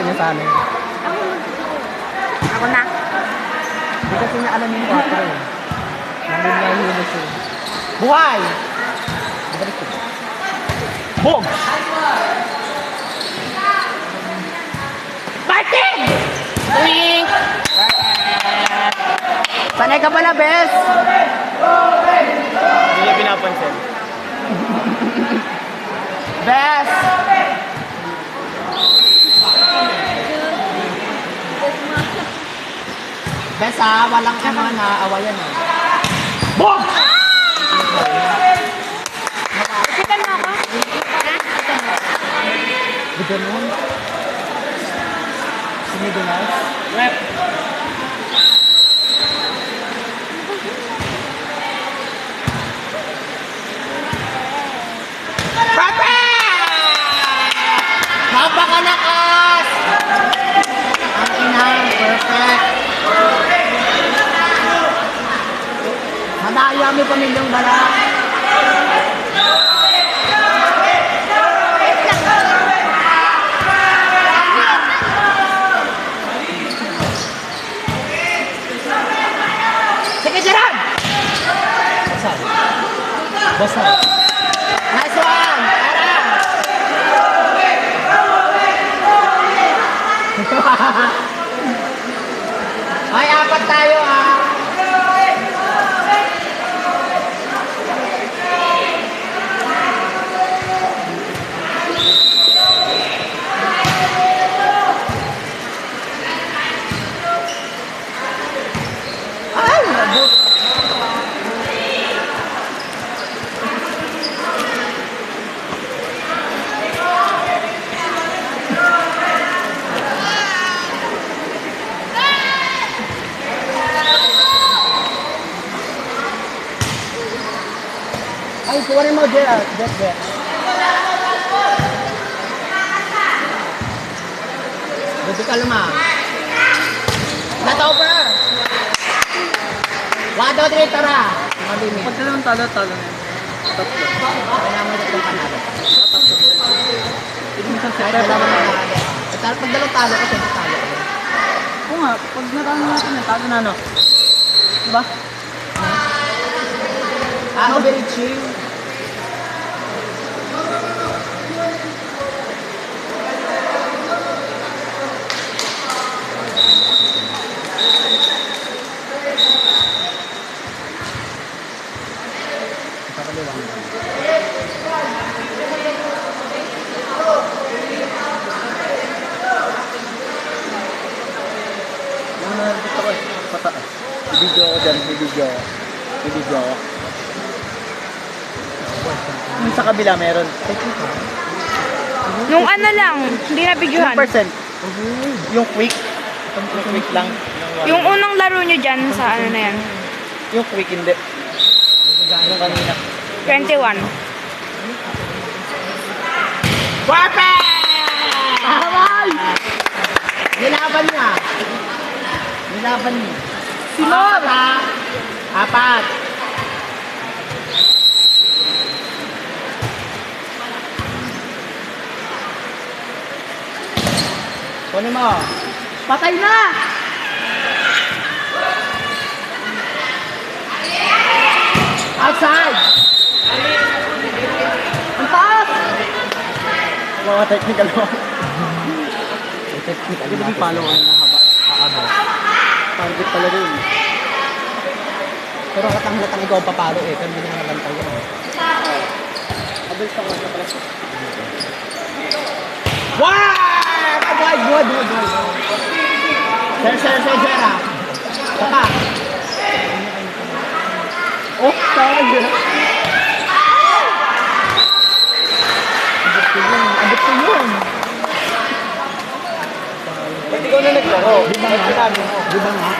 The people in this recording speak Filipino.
niya sa amin. Ako na. Hindi kasi niya alam yung 4 eh. Nandun na yung siya. Buhay! Boom! Martin! Twink! Sanay ka pala, Bes! Hindi niya pinapansin. Bes! Bes ha, walang ano na awayan ha. Boom! Kita mo ako? Bigyan mo. Sinidulas. Rep! Napakalakas! Ang inang, perfect. Madaya may pamilyang bala. Sige, Gerard! Basan. Basan. Nice one! Ay, apat tayo ah. Ay, nabot. Ay, kuwanin mo, Gerard. Get. Buti ka luma. Not over. 1, 2, 3, tara. Malimit. Pag dalawang talo na yun. Tatlo. Kailangan mo itong panalo. Tatlo. Hindi mo Ay, kailangan mo panalo. Pag dalawang talo kasi talo ka. Oo nga, pag natalo natin yan, talo na ano. Diba? Very chill. Yung gusto ko eh, pataas. Video ko dyan, video ako. Yung sa kabila meron. Nung ano lang, hindi na videohan. 1%. Yung quick. Yung quick lang. Yung unang laro nyo dyan sa ano na yan. Yung quick hindi. Yung kanina. 21. Perfect! Aray! Nilaban niya. Sinor! Apat. Kunin mo. Patay na! Outside! Ang taas! Mga technical mo. Technical Hindi mo follow ano na haba. Target talaga yun. Pero katanglatang ikaw ang papalo eh. Pero hindi mo nabantay yun. Abel sa kanya pala siya. Wow! Good. Sir, Jera. Saka. Oh, tawag yun.